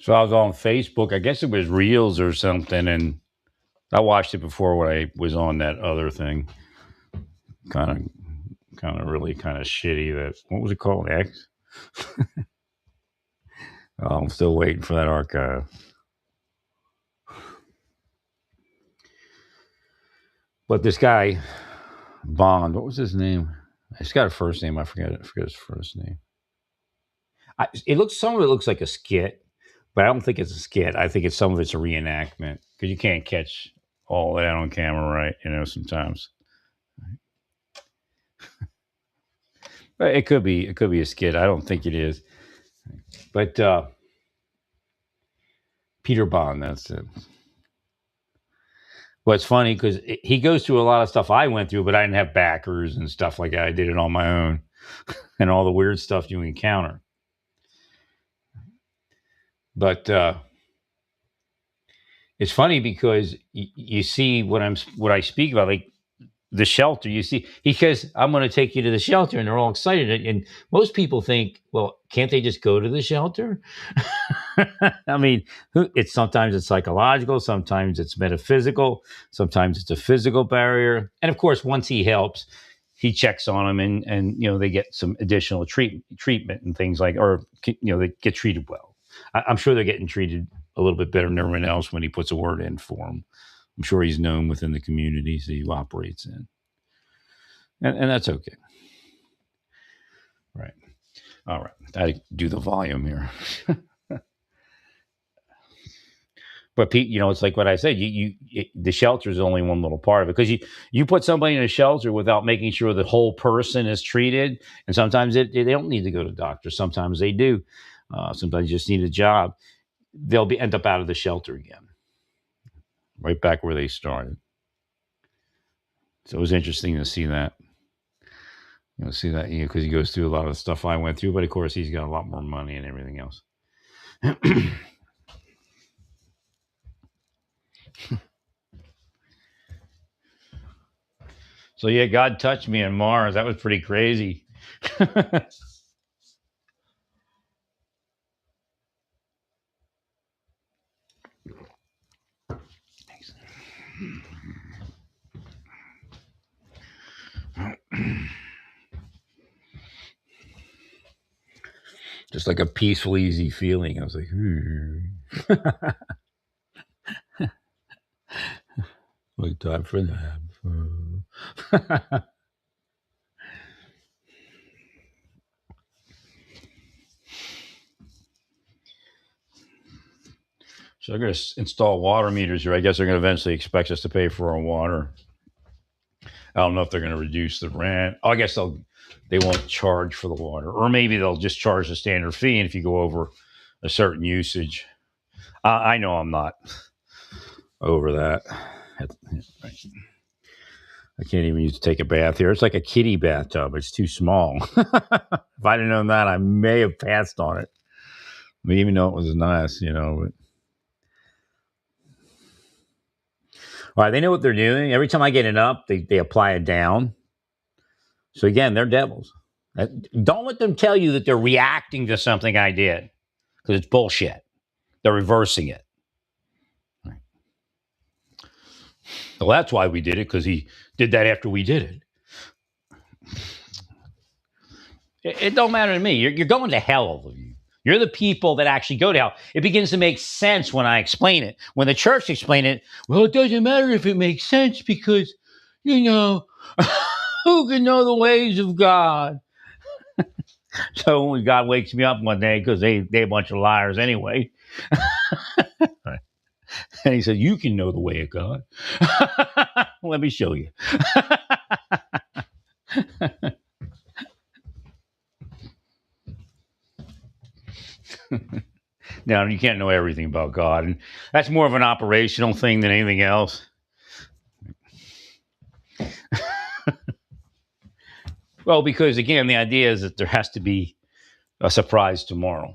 So I was on Facebook. I guess it was Reels or something, and I watched it before when I was on that other thing. Kind really kind of shitty. That what was it called? X. Oh, I'm still waiting for that archive. But this guy Bond, what was his name? He's got a first name. I forget it. I forget his first name. Some of it looks like a skit, but I don't think it's a skit. I think some of it's a reenactment because you can't catch all that on camera, right? Sometimes. But it could be a skit. I don't think it is. But Peter Bond, that's it. Well, it's funny because he goes through a lot of stuff I went through, but I didn't have backers and stuff like that. I did it on my own, and all the weird stuff you encounter. But it's funny because you see what I speak about, like the shelter. You see, he says, "I'm going to take you to the shelter," and they're all excited. And most people think, "Well, can't they just go to the shelter?" I mean, sometimes it's psychological, sometimes it's metaphysical, sometimes it's a physical barrier, and of course, once he helps, he checks on them, and they get some additional treatment and things like, or they get treated well. I'm sure they're getting treated a little bit better than everyone else when he puts a word in for them. I'm sure he's known within the communities that he operates in, and that's okay. Right. All right. I do the volume here. But Pete, it's like what I said. The shelter is only one little part of it because you put somebody in a shelter without making sure the whole person is treated, and sometimes they don't need to go to doctors. Sometimes they do. Sometimes you just need a job. They'll end up out of the shelter again, right back where they started. So it was interesting to see that. Because he goes through a lot of the stuff I went through, but of course he's got a lot more money and everything else. So yeah, God touched me on Mars. That was pretty crazy. Just like a peaceful, easy feeling. I was like, like time for that. So they're going to install water meters here. I guess they're going to eventually expect us to pay for our water. I don't know if they're going to reduce the rent. I guess they won't charge for the water, or maybe they'll just charge the standard fee. And if you go over a certain usage, I know I'm not over that. I can't even use to take a bath here. It's like a kiddie bathtub. It's too small. If I'd have known that, I may have passed on it. I mean, even though it was nice, But all right, they know what they're doing. Every time I get it up, they apply it down. So again, they're devils. Don't let them tell you that they're reacting to something I did, because it's bullshit. They're reversing it. Right. Well, that's why we did it, because he did that after we did it. It don't matter to me. You're going to hell, all of you. You're the people that actually go to hell. It begins to make sense when I explain it. When the church explain it, well, it doesn't matter if it makes sense because, who can know the ways of God? So when God wakes me up one day, because they a bunch of liars anyway, and he said, "You can know the way of God." Let me show you. Now, you can't know everything about God, and that's more of an operational thing than anything else. Well, because again, the idea is that there has to be a surprise tomorrow.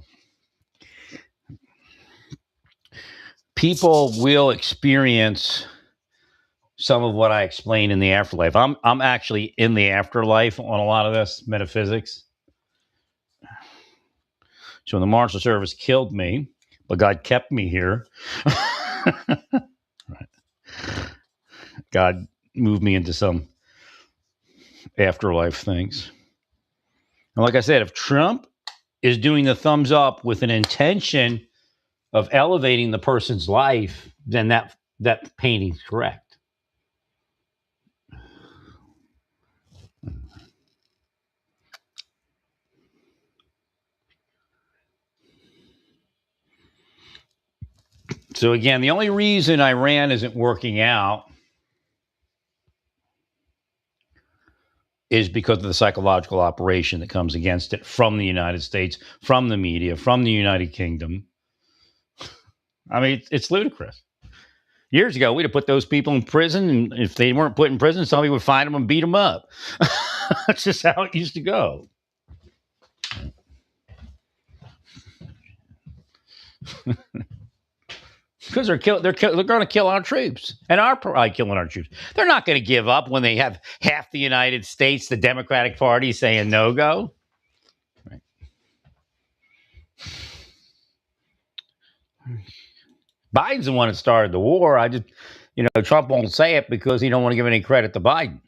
People will experience some of what I explain in the afterlife. I'm actually in the afterlife on a lot of this metaphysics. So when the Marshal Service killed me, but God kept me here. God moved me into some afterlife things. And like I said, if Trump is doing the thumbs up with an intention of elevating the person's life, then that painting's correct. So again, the only reason Iran isn't working out is because of the psychological operation that comes against it from the United States, from the media, from the United Kingdom. I mean, it's ludicrous. Years ago, we'd have put those people in prison, and if they weren't put in prison, somebody would find them and beat them up. That's just how it used to go. Because they're going to kill our troops, and are probably killing our troops. They're not going to give up when they have half the United States, the Democratic Party, saying no go. Right. Biden's the one that started the war. Trump won't say it because he don't want to give any credit to Biden.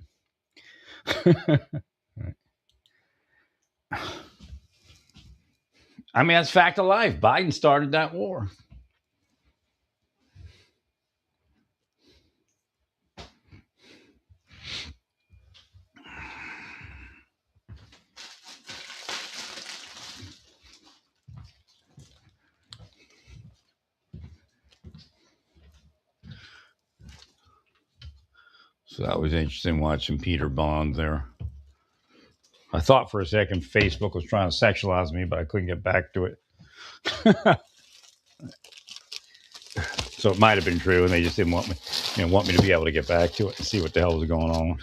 I mean, that's fact of life. Biden started that war. So that was interesting watching Peter Bond there. I thought for a second Facebook was trying to sexualize me, but I couldn't get back to it. So it might have been true, and they just didn't want me to be able to get back to it and see what the hell was going on.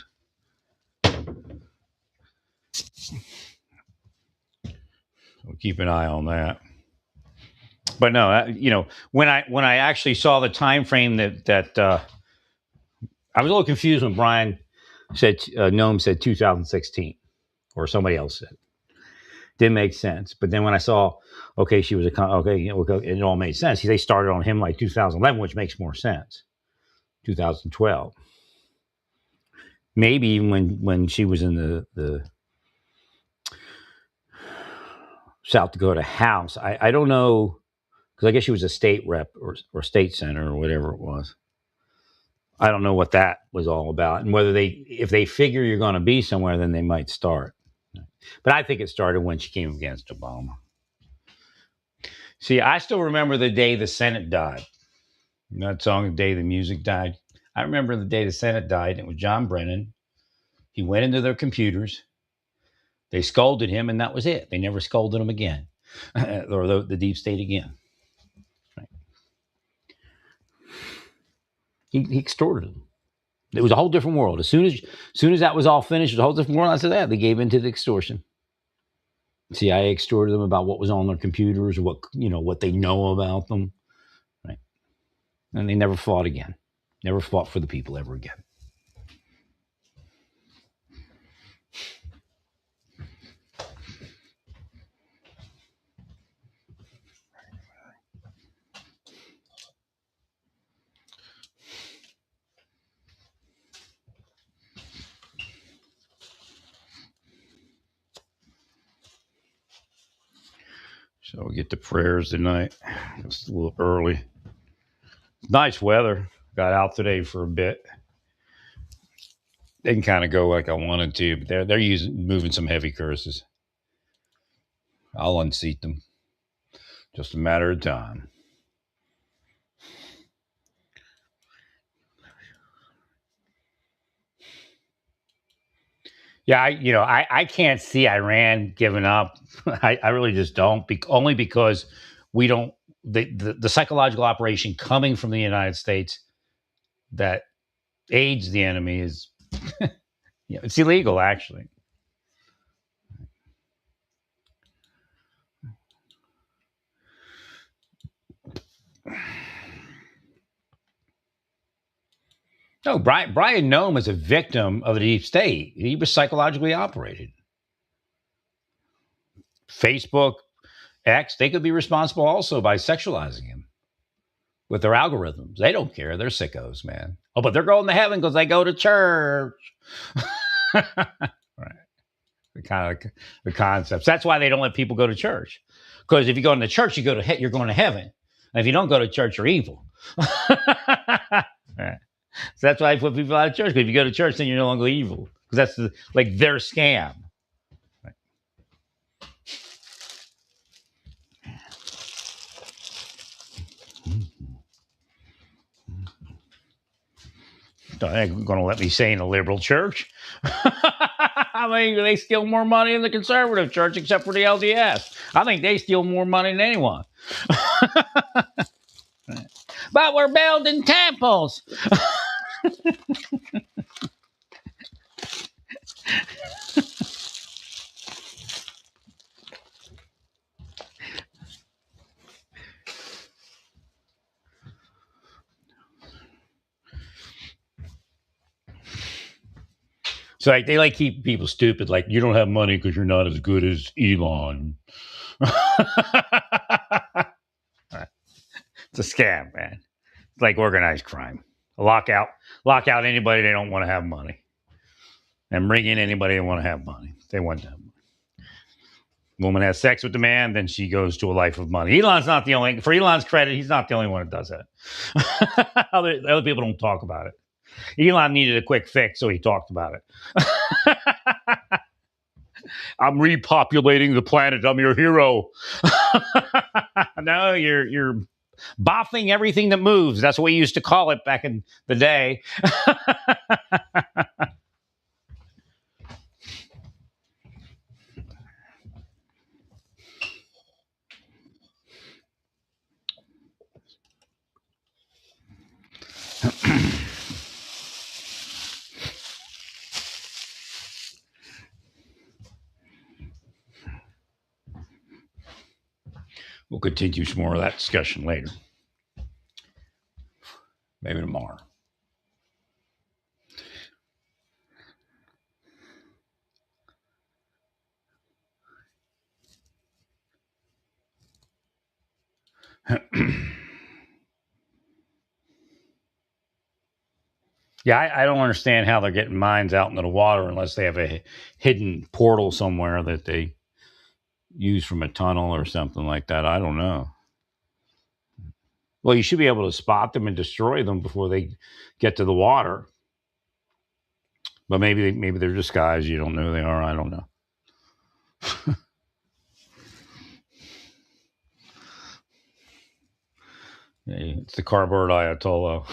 So keep an eye on that. But no, when I actually saw the time frame that I was a little confused when Brian said Noam said 2016, or somebody else said. Didn't make sense. But then when I saw, okay, she was it all made sense. They started on him like 2011, which makes more sense. 2012, maybe even when she was in the South Dakota House. I don't know, because I guess she was a state rep or state senator or whatever it was. I don't know what that was all about, and whether if they figure you're going to be somewhere, then they might start. But I think it started when she came against Obama. See, I still remember the day the Senate died. You know that song, The Day the Music Died? I remember the day the Senate died. It was John Brennan. He went into their computers. They scolded him, and that was it. They never scolded him again, or the deep state again. Right. He extorted them. It was a whole different world. As soon as that was all finished, it was a whole different world. After that, they gave in to the extortion. CIA extorted them about what was on their computers, or what they know about them, right? And they never fought again. Never fought for the people ever again. So we'll get to prayers tonight. It's a little early. Nice weather. Got out today for a bit. Didn't kind of go like I wanted to, but they're moving some heavy curses. I'll unseat them. Just a matter of time. Yeah, I can't see Iran giving up. I really just don't. Only because we don't the psychological operation coming from the United States that aids the enemy is it's illegal, actually. No, Brian Noam is a victim of the deep state. He was psychologically operated. Facebook X, they could be responsible also by sexualizing him with their algorithms. They don't care. They're sickos, man. Oh, but they're going to heaven because they go to church. Right. The kind of the concepts. That's why they don't let people go to church. Because if you go into church, you're going to heaven. And if you don't go to church, you're evil. Right. So that's why I put people out of church. Because if you go to church, then you're no longer evil. Because that's like their scam. Right. They're going to let me say in a liberal church. I mean, they steal more money in the conservative church, except for the LDS. I think they steal more money than anyone. But we're building temples. So like they like keep people stupid. Like you don't have money because you're not as good as Elon. It's a scam, man. It's like organized crime. Lock out anybody they don't want to have money, and bring in anybody that want to have money. They want to have money. Woman has sex with the man, then she goes to a life of money. Elon's not the only. For Elon's credit, he's not the only one that does that. other people don't talk about it. Elon needed a quick fix, so he talked about it. I'm repopulating the planet. I'm your hero. No, you're boffing everything that moves. That's what we used to call it back in the day. We'll continue some more of that discussion later. Maybe tomorrow. Yeah, I don't understand how they're getting mines out into the water unless they have a hidden portal somewhere that they use from a tunnel or something like that. I don't know. Well, you should be able to spot them and destroy them before they get to the water. But maybe they're disguised. You don't know who they are. I don't know. It's the cardboard Ayatollah.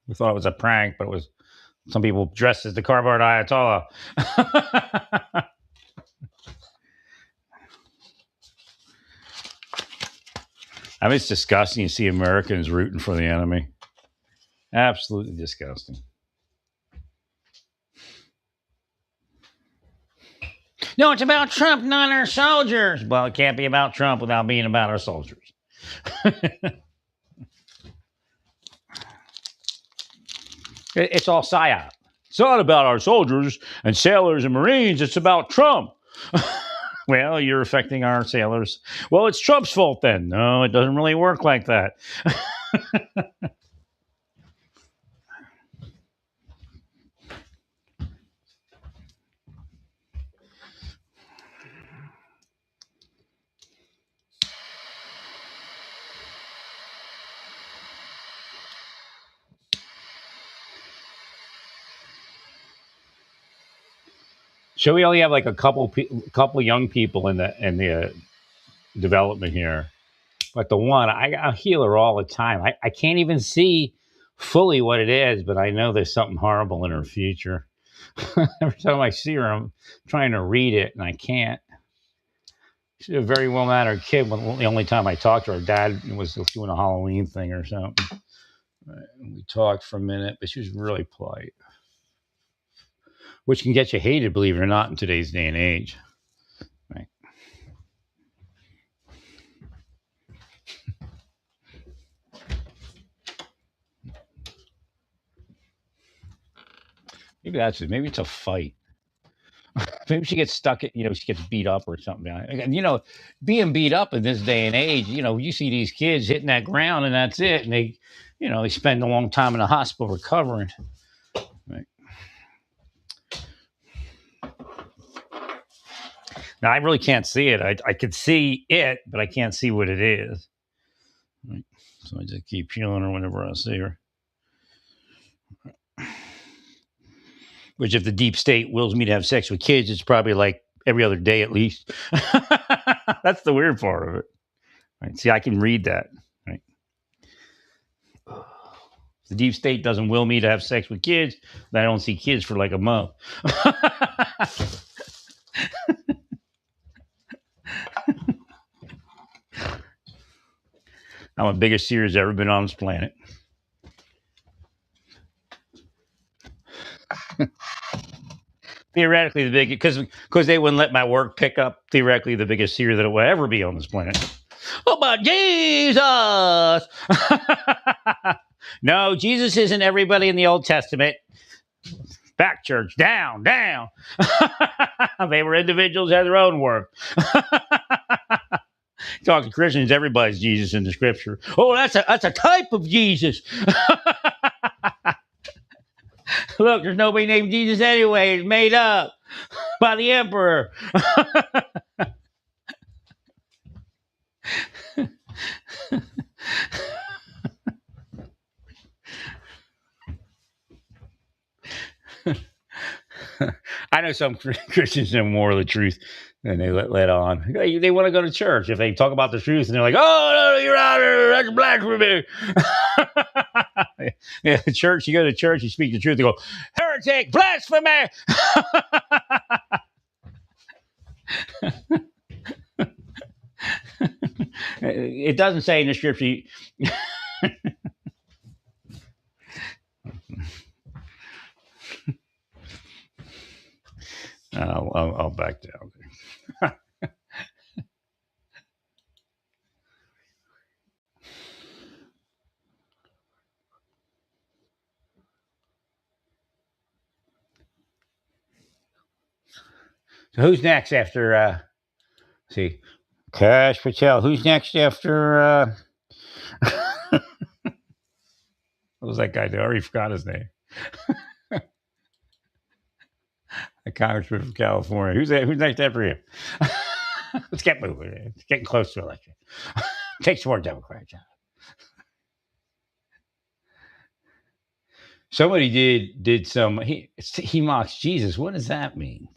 We thought it was a prank, but it was some people dressed as the cardboard Ayatollah. I mean, it's disgusting. You see Americans rooting for the enemy. Absolutely disgusting. No, it's about Trump, not our soldiers. Well, it can't be about Trump without being about our soldiers. It's all psyop. It's not about our soldiers and sailors and Marines. It's about Trump. Well, you're affecting our sailors. Well, it's Trump's fault then. No, it doesn't really work like that. So we only have like a couple young people in the development here, but the one I heal her all the time. I can't even see fully what it is, but I know there's something horrible in her future. Every time I see her, I'm trying to read it and I can't. She's a very well mannered kid. The only time I talked to her, dad was doing a Halloween thing or something. And we talked for a minute, but she was really polite, which can get you hated, believe it or not, in today's day and age. Right. Maybe it's a fight. maybe she gets stuck at, she gets beat up or something. And, being beat up in this day and age, you see these kids hitting that ground and that's it. And they spend a long time in the hospital recovering. Right. Now, I really can't see it. I could see it, but I can't see what it is. Right. So I just keep peeling her whenever I see her. Which, if the deep state wills me to have sex with kids, it's probably like every other day at least. That's the weird part of it. Right? See, I can read that. Right? If the deep state doesn't will me to have sex with kids, then I don't see kids for like a month. I'm the biggest seer that's ever been on this planet. Theoretically, the biggest, because they wouldn't let my work pick up. Theoretically, the biggest seer that will ever be on this planet. Oh, but Jesus! No, Jesus isn't everybody in the Old Testament. Back church, down. They were individuals, had their own work. Talk to Christians, everybody's Jesus in the scripture. Oh, that's a type of Jesus. Look, there's nobody named Jesus anyway. It's made up by the emperor. I know some Christians know more of the truth than they let on. They want to go to church if they talk about the truth, and they're like, "Oh no, you're out there. That's blasphemy." Yeah, the church. You go to church, you speak the truth. They go, "Heretic, blasphemy." It doesn't say in the scripture. I'll back down. So who's next after? See, Cash Patel. Who's next after? What was that guy? I already forgot his name. A congressman from California. Who's next after him? Let's get moving. It's getting close to election. Take some more Democrats out. Somebody did some. He mocks Jesus. What does that mean?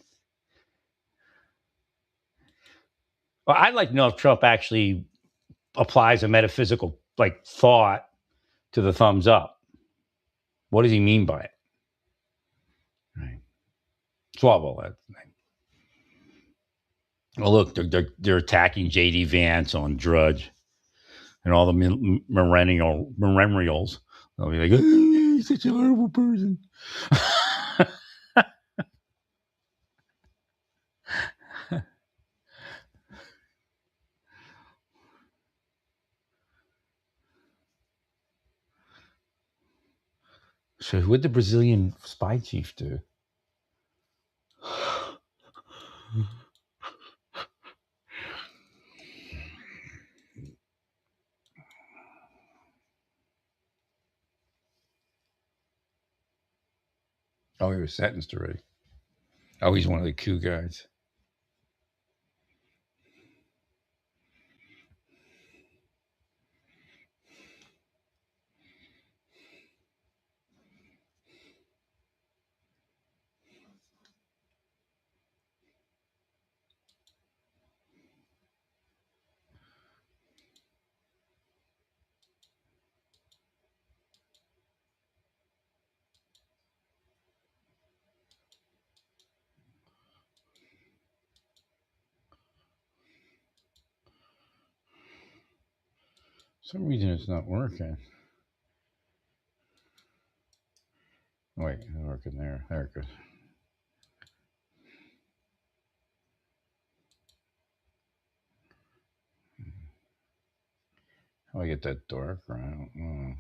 Well, I'd like to know if Trump actually applies a metaphysical thought to the thumbs up. What does he mean by it? Right. Swallow all that thing. Well, look, they're attacking J.D. Vance on Drudge and all the millennials. They'll be like, oh, he's such a horrible person. So what did the Brazilian spy chief do? Oh, he was sentenced already. Oh, he's one of the coup guys. For some reason it's not working. Wait, it's working there. There it goes. How do I get that darker? I don't know.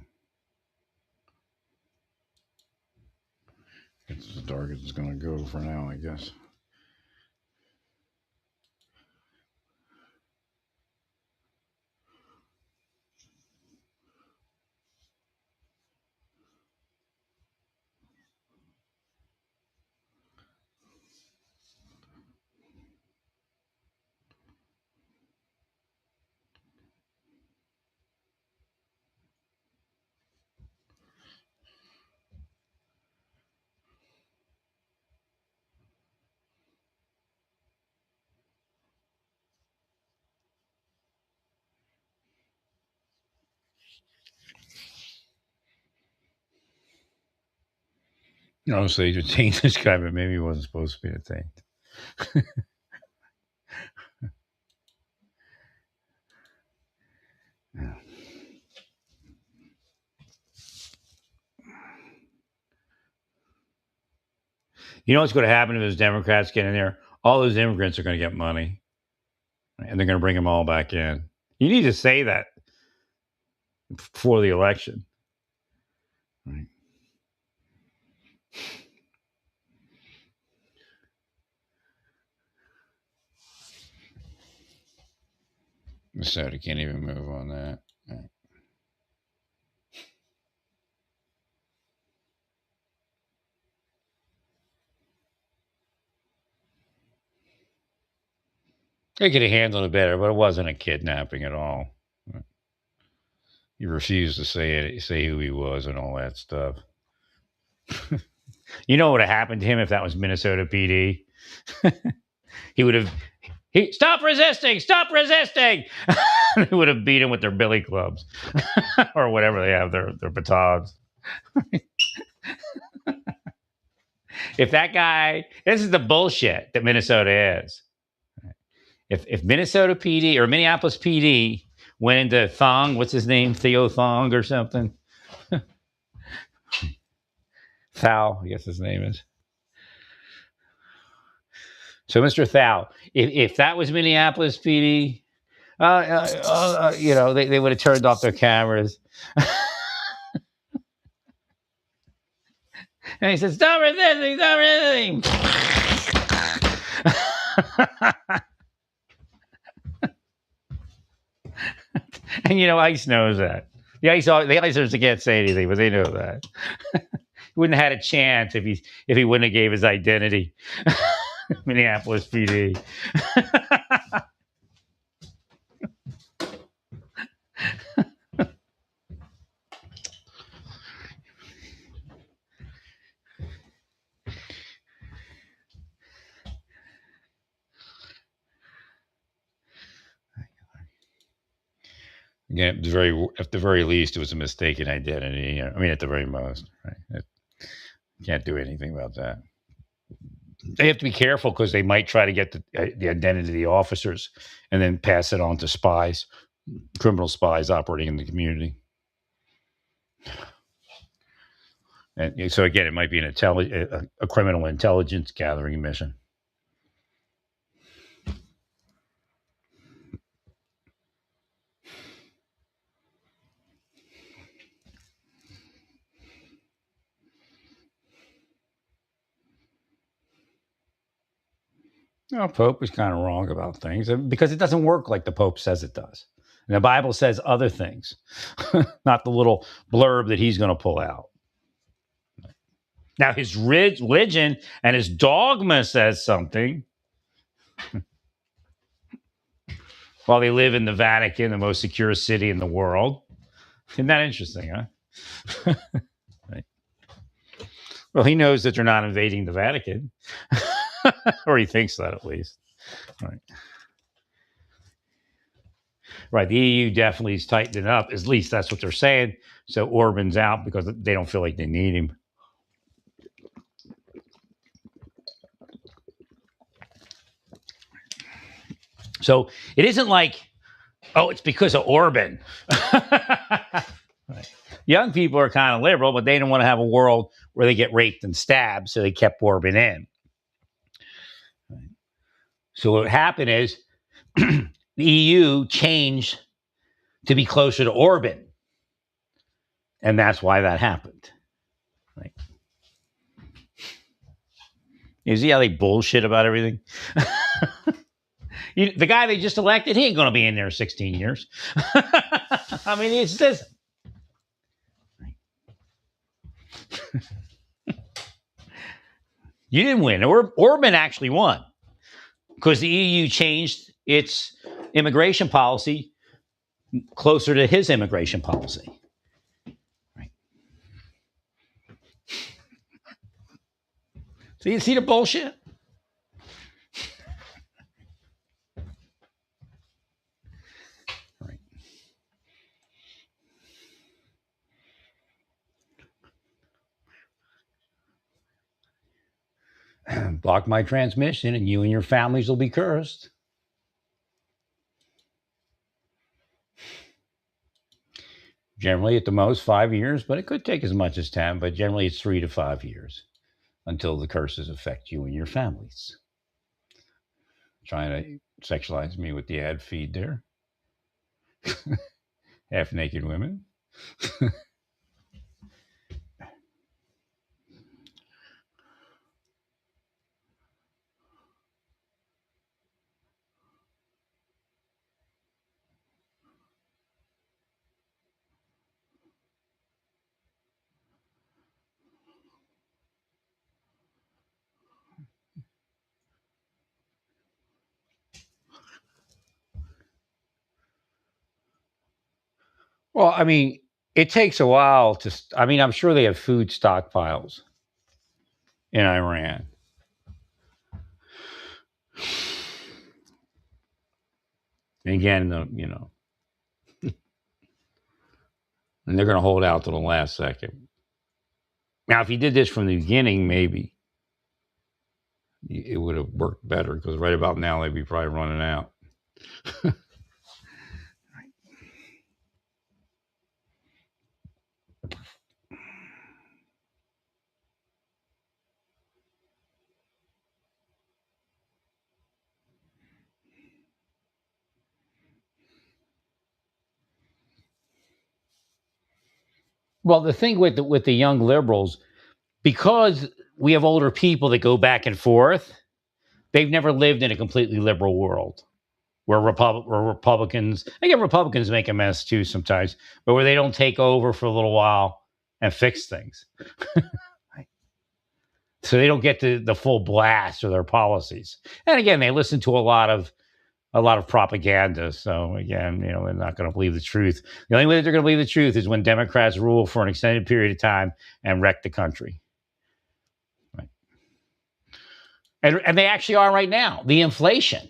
It's as dark as it's going to go for now, I guess. Honestly, he detained this guy, but maybe he wasn't supposed to be detained. Yeah. You know what's going to happen if those Democrats get in there? All those immigrants are going to get money, and they're going to bring them all back in. You need to say that before the election. Right. So he can't even move on that. Right. They could have handled it better, but it wasn't a kidnapping at all. He refused to say who he was and all that stuff. You know what would have happened to him if that was Minnesota PD? He would have stop resisting, stop resisting. They would have beat him with their billy clubs or whatever they have, their batons. If that guy, this is the bullshit that Minnesota is. If Minnesota PD or Minneapolis PD went into Thong, what's his name, Theo Thong or something, Thao, I guess his name is. So, Mr. Thao, if that was Minneapolis PD, they would have turned off their cameras. And he says, stop resisting, stop resisting. And ICE knows that. The ICErs can't say anything, but they know that. He wouldn't have had a chance if he wouldn't have gave his identity. Minneapolis PD. Again, at the very least, it was a mistaken identity. I mean, at the very most, right? Can't do anything about that. They have to be careful because they might try to get the identity of the officers and then pass it on to spies, criminal spies operating in the community. And so again, it might be a criminal intelligence gathering mission. Pope was kind of wrong about things because it doesn't work like the Pope says it does. And the Bible says other things, not the little blurb that he's going to pull out. Now, his religion and his dogma says something. While they live in the Vatican, the most secure city in the world. Isn't that interesting, huh? Right. Well, he knows that they're not invading the Vatican. Or he thinks that at least. Right. Right. The EU definitely is tightening up. At least that's what they're saying. So Orban's out because they don't feel like they need him. So it isn't like, it's because of Orban. Right. Young people are kind of liberal, but they don't want to have a world where they get raped and stabbed, so they kept Orban in. Right. So what happened is the EU changed to be closer to Orban, and that's why that happened. Right. You see how they bullshit about everything? The guy they just elected, he ain't going to be in there 16 years. I mean, it's this. You didn't win. Orban actually won because the EU changed its immigration policy closer to his immigration policy. Right. So you see the bullshit? Right. block my transmission, and you and your families will be cursed. Generally, at the most, 5 years, but it could take as much as 10, but generally it's 3 to 5 years until the curses affect you and your families. Trying to sexualize me with the ad feed there. Half naked women. Well, I mean, it takes a while to. I mean, I'm sure they have food stockpiles in Iran. Again, and they're going to hold out to the last second. Now, if you did this from the beginning, maybe it would have worked better because right about now they'd be probably running out. Well, the thing with the young liberals, because we have older people that go back and forth, they've never lived in a completely liberal world where Republicans, again, Republicans make a mess too sometimes, but where they don't take over for a little while and fix things. So they don't get the full blast of their policies. And again, they listen to a lot of propaganda. So again, they're not going to believe the truth. The only way that they're going to believe the truth is when Democrats rule for an extended period of time and wreck the country. Right. And they actually are right now. The inflation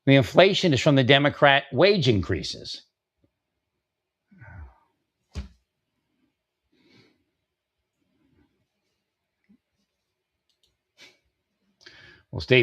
is from the Democrat wage increases. Well, stay